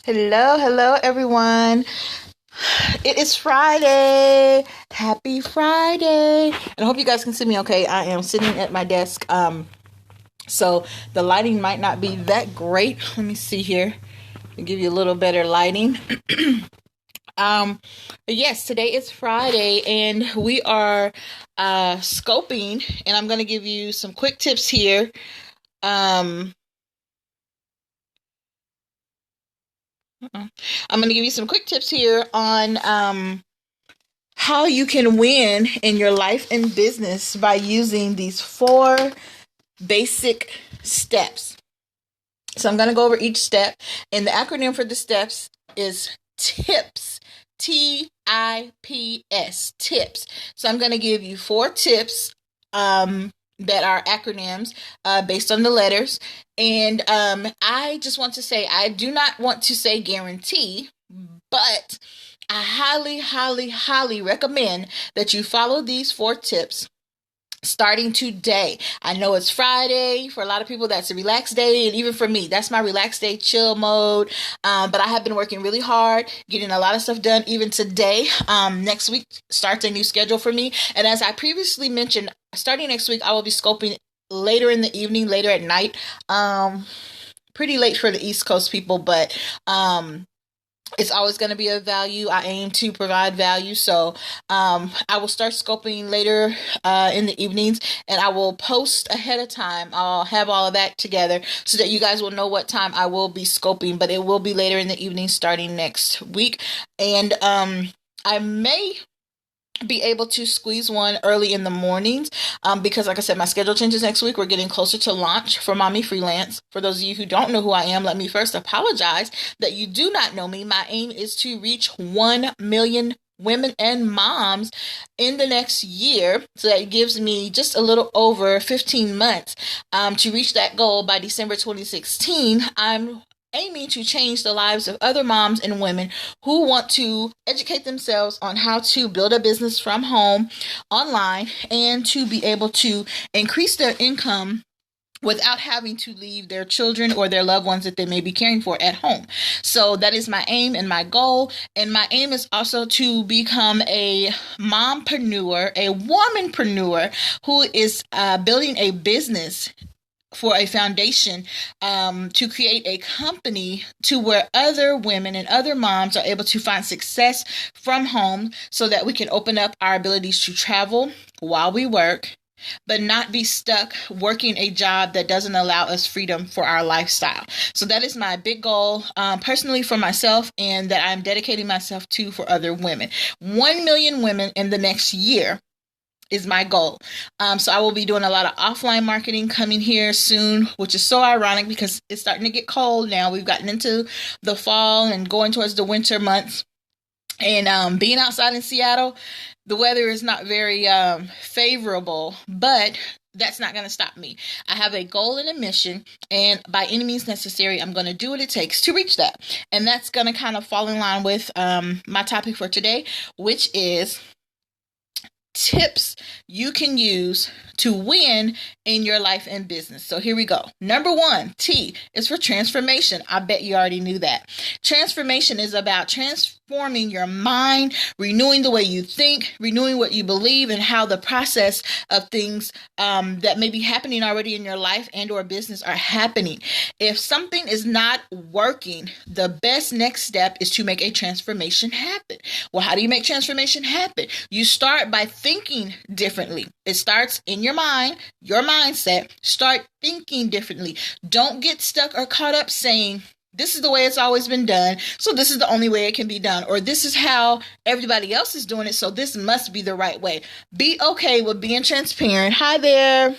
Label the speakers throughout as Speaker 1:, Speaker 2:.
Speaker 1: Hello, everyone. It is Friday. Happy Friday. And I hope you guys can see me okay. I am sitting at my desk. So the lighting might not be that great. Let me see here. I'll give you a little better lighting. Um, but yes, today is Friday and we are scoping, and I'm gonna give you some quick tips here. Um I'm going to give you some quick tips here on how you can win in your life and business by using these four basic steps. So I'm going to go over each step, and the acronym for the steps is TIPS. TIPS. Tips. So I'm going to give you four tips that are acronyms based on the letters. And I just want to say, I do not want to say guarantee, but I highly recommend that you follow these four tips starting today. I know it's Friday. For a lot of people, that's a relaxed day. And even for me, that's my relaxed day, chill mode. But I have been working really hard, getting a lot of stuff done. Even today, next week starts a new schedule for me. And as I previously mentioned, starting next week, I will be scoping later in the evening, later at night. Pretty late for the East Coast people, but it's always going to be of value. I aim to provide value. So I will start scoping later in the evenings, and I will post ahead of time. I'll have all of that together so that you guys will know what time I will be scoping, but it will be later in the evening starting next week. And I may be able to squeeze one early in the mornings because, like I said, my schedule changes next week. We're getting closer to launch for Mommy Freelance. For those of you who don't know who I am, let me first apologize that you do not know me. My aim is to reach 1 million women and moms in the next year. So that gives me just a little over 15 months to reach that goal by December 2016. I'm aiming to change the lives of other moms and women who want to educate themselves on how to build a business from home online and to be able to increase their income without having to leave their children or their loved ones that they may be caring for at home. So that is my aim and my goal. And my aim is also to become a mompreneur, a womanpreneur who is building a business for a foundation to create a company to where other women and other moms are able to find success from home so that we can open up our abilities to travel while we work, but not be stuck working a job that doesn't allow us freedom for our lifestyle. So that is my big goal personally for myself, and that I'm dedicating myself to for other women. 1 million women in the next year is my goal. So I will be doing a lot of offline marketing coming here soon, which is so ironic because it's starting to get cold now. We've gotten into the fall and going towards the winter months. And being outside in Seattle, the weather is not very favorable, but that's not going to stop me. I have a goal and a mission, and by any means necessary, I'm going to do what it takes to reach that. And that's going to kind of fall in line with my topic for today, which is tips you can use to win in your life and business. So here we go. Number one, T is for transformation. I bet you already knew that. Transformation is about transforming your mind, renewing the way you think, renewing what you believe, and how the process of things that may be happening already in your life and or business are happening. If something is not working, the best next step is to make a transformation happen. Well, how do you make transformation happen? You start by thinking differently. It starts in your mind, your mindset. Start thinking differently. Don't get stuck or caught up saying, this is the way it's always been done, so this is the only way it can be done. Or this is how everybody else is doing it, so this must be the right way. Be okay with being transparent. Hi there.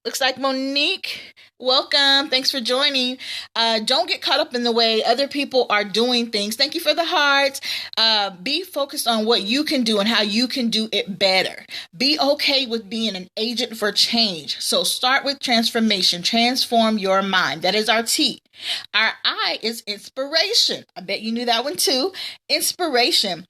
Speaker 1: Looks like Monique. Welcome. Thanks for joining. Don't get caught up in the way other people are doing things. Thank you for the hearts. Be focused on what you can do and how you can do it better. Be okay with being an agent for change. So start with transformation. Transform your mind. That is our T. Our I is inspiration. I bet you knew that one too. Inspiration.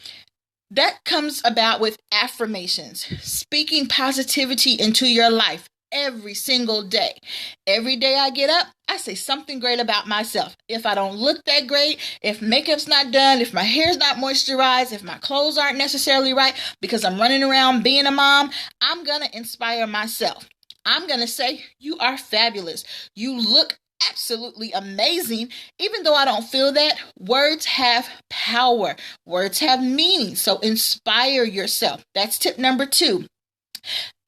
Speaker 1: That comes about with affirmations, speaking positivity into your life every single day. Every day I get up, I say something great about myself. If I don't look that great, if makeup's not done, if my hair's not moisturized, if my clothes aren't necessarily right because I'm running around being a mom, I'm going to inspire myself. I'm going to say, you are fabulous. You look absolutely amazing. Even though I don't feel that, words have power. Words have meaning. So inspire yourself. That's tip number 2.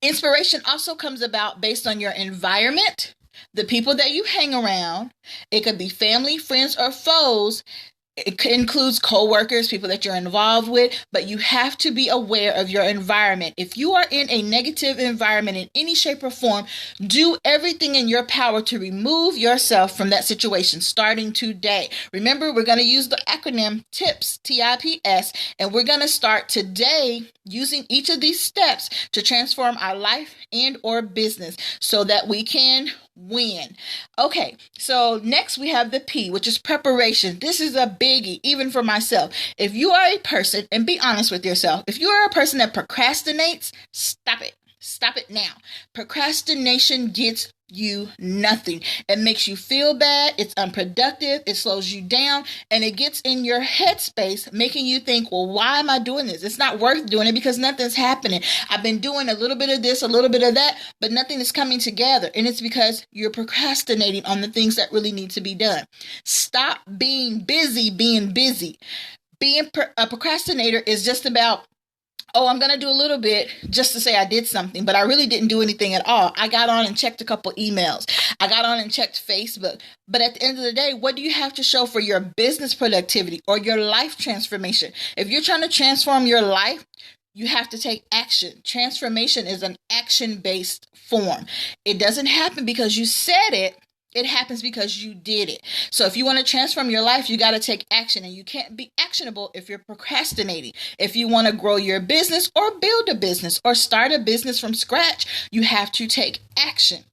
Speaker 1: Inspiration also comes about based on your environment, the people that you hang around. It could be family, friends, or foes. It includes co-workers, people that you're involved with, but you have to be aware of your environment. If you are in a negative environment in any shape or form, do everything in your power to remove yourself from that situation starting today. Remember, we're going to use the acronym TIPS, T.I.P.S, and we're going to start today using each of these steps to transform our life and or business so that we can win. Okay, so next we have the P, which is preparation. This is a biggie, even for myself. If you are a person, and be honest with yourself, if you are a person that procrastinates, stop it. Stop it now. Procrastination gets you nothing. It makes you feel bad. It's unproductive. It slows you down, and it gets in your headspace, making you think, well, why am I doing this? It's not worth doing it because nothing's happening. I've been doing a little bit of this, a little bit of that, but nothing is coming together. And it's because you're procrastinating on the things that really need to be done. Stop being busy, being busy. Being a procrastinator is just about, oh, I'm going to do a little bit just to say I did something, but I really didn't do anything at all. I got on and checked a couple emails. I got on and checked Facebook. But at the end of the day, what do you have to show for your business productivity or your life transformation? If you're trying to transform your life, you have to take action. Transformation is an action-based form. It doesn't happen because you said it. It happens because you did it. So if you want to transform your life, you got to take action, and you can't be actionable if you're procrastinating. If you want to grow your business or build a business or start a business from scratch, you have to take action.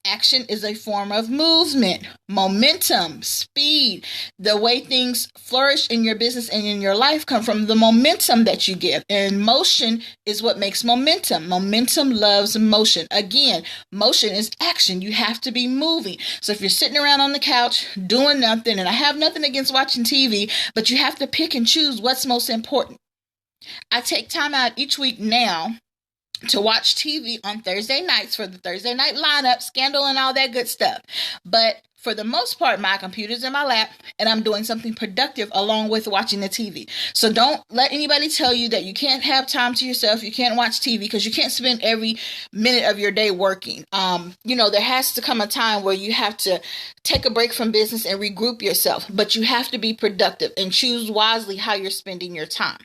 Speaker 1: Action is a form of movement, momentum, speed. The way things flourish in your business and in your life come from the momentum that you give. And motion is what makes momentum. Momentum loves motion. Again, motion is action. You have to be moving. So if you're sitting around on the couch doing nothing, and I have nothing against watching TV, but you have to pick and choose what's most important. I take time out each week now to watch TV on Thursday nights for the Thursday night lineup, Scandal, and all that good stuff. But for the most part, my computer's in my lap, and I'm doing something productive along with watching the TV. So don't let anybody tell you that you can't have time to yourself, you can't watch TV, because you can't spend every minute of your day working. There has to come a time where you have to take a break from business and regroup yourself, but you have to be productive and choose wisely how you're spending your time.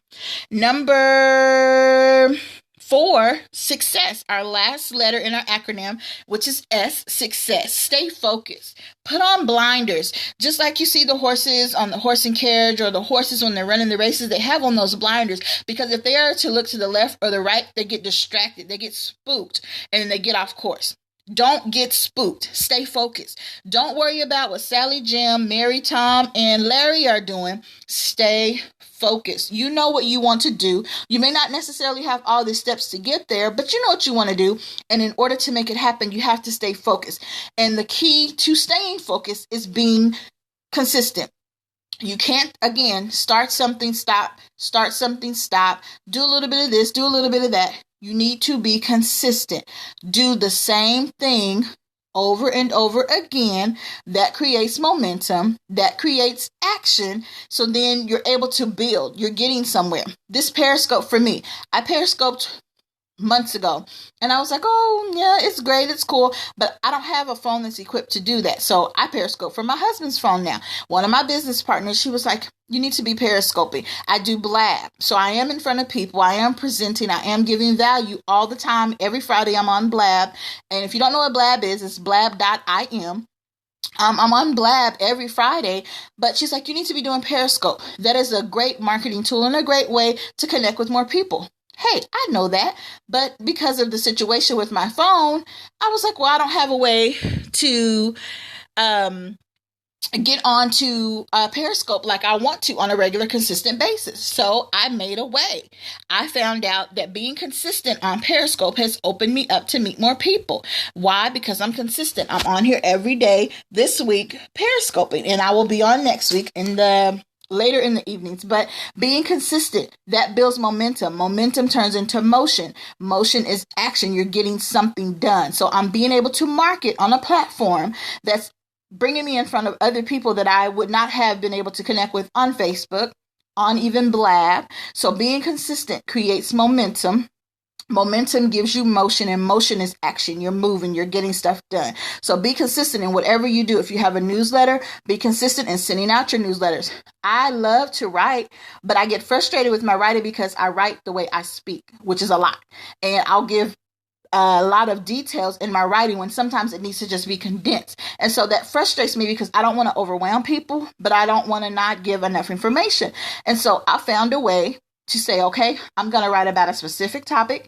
Speaker 1: Number 4, success, our last letter in our acronym, which is S, success. Stay focused. Put on blinders. Just like you see the horses on the horse and carriage, or the horses when they're running the races, they have on those blinders, because if they are to look to the left or the right, they get distracted, they get spooked, and they get off course. Don't get spooked. Stay focused. Don't worry about what Sally, Jim, Mary, Tom, and Larry are doing. Stay focused. You know what you want to do. You may not necessarily have all the steps to get there, but you know what you want to do. And in order to make it happen, you have to stay focused. And the key to staying focused is being consistent. You can't, again, start something, stop, start something, stop, do a little bit of this, do a little bit of that. You need to be consistent. Do the same thing over and over again. That creates momentum. That creates action. So then you're able to build. You're getting somewhere. This Periscope for me, I Periscoped months ago, and I was like, oh yeah, it's great, it's cool, but I don't have a phone that's equipped to do that. So I Periscope from my husband's phone now. One of my business partners, she was like, you need to be Periscoping. I do Blab, so I am in front of people, I am presenting, I am giving value all the time. Every Friday I'm on Blab, and if you don't know what Blab is, it's blab.im. I'm on Blab every Friday, but she's like, you need to be doing Periscope. That is a great marketing tool and a great way to connect with more people. Hey, I know that, but because of the situation with my phone, I was like, well, I don't have a way to get onto Periscope like I want to on a regular, consistent basis. So I made a way. I found out that being consistent on Periscope has opened me up to meet more people. Why? Because I'm consistent. I'm on here every day this week, Periscoping, and I will be on next week in the later in the evenings. But being consistent, that builds momentum. Momentum turns into motion. Motion is action. You're getting something done. So I'm being able to market on a platform that's bringing me in front of other people that I would not have been able to connect with on Facebook, on even Blab. So being consistent creates momentum. Momentum gives you motion, and motion is action. You're moving, you're getting stuff done. So be consistent in whatever you do. If you have a newsletter, be consistent in sending out your newsletters. I love to write, but I get frustrated with my writing because I write the way I speak, which is a lot. And I'll give a lot of details in my writing when sometimes it needs to just be condensed. And so that frustrates me because I don't want to overwhelm people, but I don't want to not give enough information. And so I found a way to say, okay, I'm going to write about a specific topic.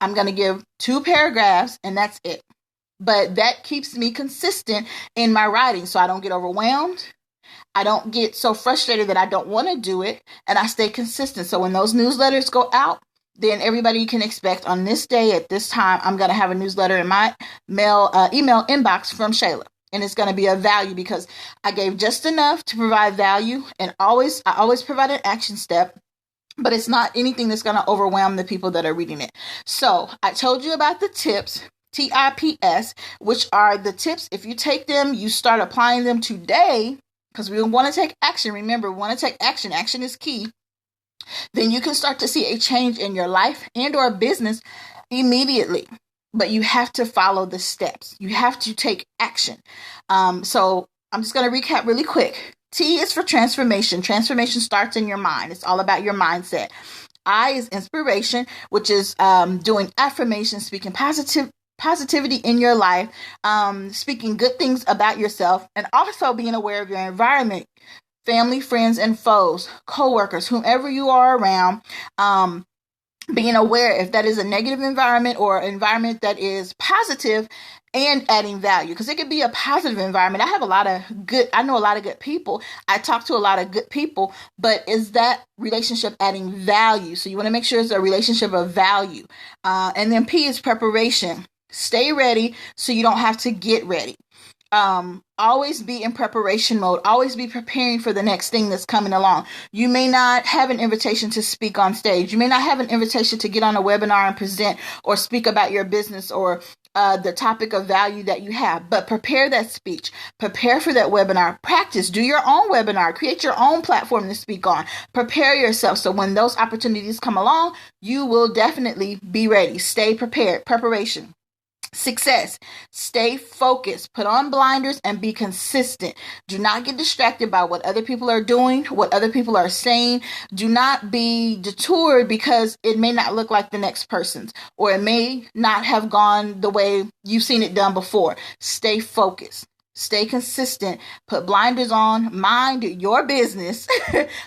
Speaker 1: I'm going to give 2 paragraphs and that's it. But that keeps me consistent in my writing so I don't get overwhelmed. I don't get so frustrated that I don't want to do it, and I stay consistent. So when those newsletters go out, then everybody can expect on this day at this time, I'm going to have a newsletter in my email inbox from Shayla. And it's going to be of value because I gave just enough to provide value, and I always provide an action step, but it's not anything that's going to overwhelm the people that are reading it. So I told you about the tips, T.I.P.S, which are the tips. If you take them, you start applying them today, because we want to take action. Remember, we want to take action. Action is key. Then you can start to see a change in your life and or business immediately. But you have to follow the steps. You have to take action. So I'm just going to recap really quick. T is for transformation. Transformation starts in your mind. It's all about your mindset. I is inspiration, which is doing affirmations, speaking positivity in your life, speaking good things about yourself, and also being aware of your environment, family, friends, and foes, co-workers, whomever you are around, being aware if that is a negative environment or an environment that is positive and adding value, because it could be a positive environment. I know a lot of good people. I talk to a lot of good people, but is that relationship adding value? So you want to make sure it's a relationship of value. And then P is preparation. Stay ready so you don't have to get ready. Always be in preparation mode. Always be preparing for the next thing that's coming along. You may not have an invitation to speak on stage. You may not have an invitation to get on a webinar and present or speak about your business or the topic of value that you have, but prepare that speech, prepare for that webinar, practice, do your own webinar, create your own platform to speak on, prepare yourself. So when those opportunities come along, you will definitely be ready. Stay prepared. Preparation. Success. Stay focused, put on blinders, and be consistent. Do not get distracted by what other people are doing, what other people are saying. Do not be detoured because it may not look like the next person's, or it may not have gone the way you've seen it done before. Stay focused. Stay consistent. Put blinders on. Mind your business.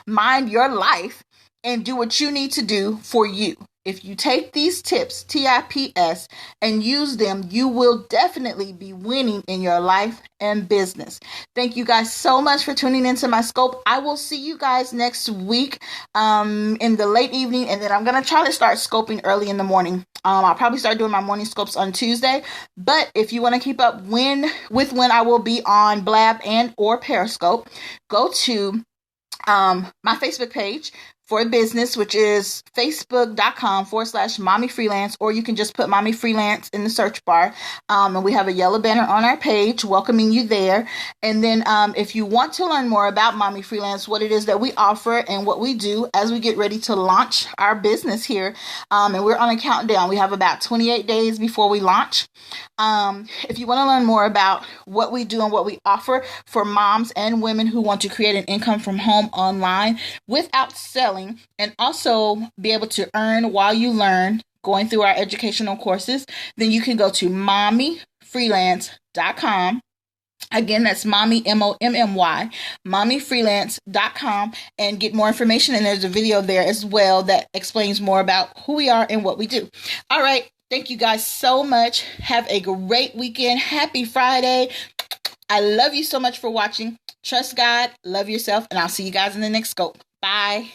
Speaker 1: Mind your life. And do what you need to do for you. If you take these tips, T.I.P.S, and use them, you will definitely be winning in your life and business. Thank you guys so much for tuning into my scope. I will see you guys next week in the late evening, and then I'm going to try to start scoping early in the morning. I'll probably start doing my morning scopes on Tuesday, but if you want to keep up when I will be on Blab and or Periscope, go to my Facebook page for business, which is facebook.com/mommy freelance, or you can just put mommy freelance in the search bar. And we have a yellow banner on our page welcoming you there. And then if you want to learn more about mommy freelance, what it is that we offer and what we do as we get ready to launch our business here, and we're on a countdown. We have about 28 days before we launch. If you want to learn more about what we do and what we offer for moms and women who want to create an income from home online without selling, and also be able to earn while you learn, going through our educational courses, then you can go to mommyfreelance.com. Again, that's mommy, MOMMY, mommyfreelance.com, and get more information. And there's a video there as well that explains more about who we are and what we do. All right. Thank you guys so much. Have a great weekend. Happy Friday. I love you so much for watching. Trust God, love yourself, and I'll see you guys in the next scope. Bye.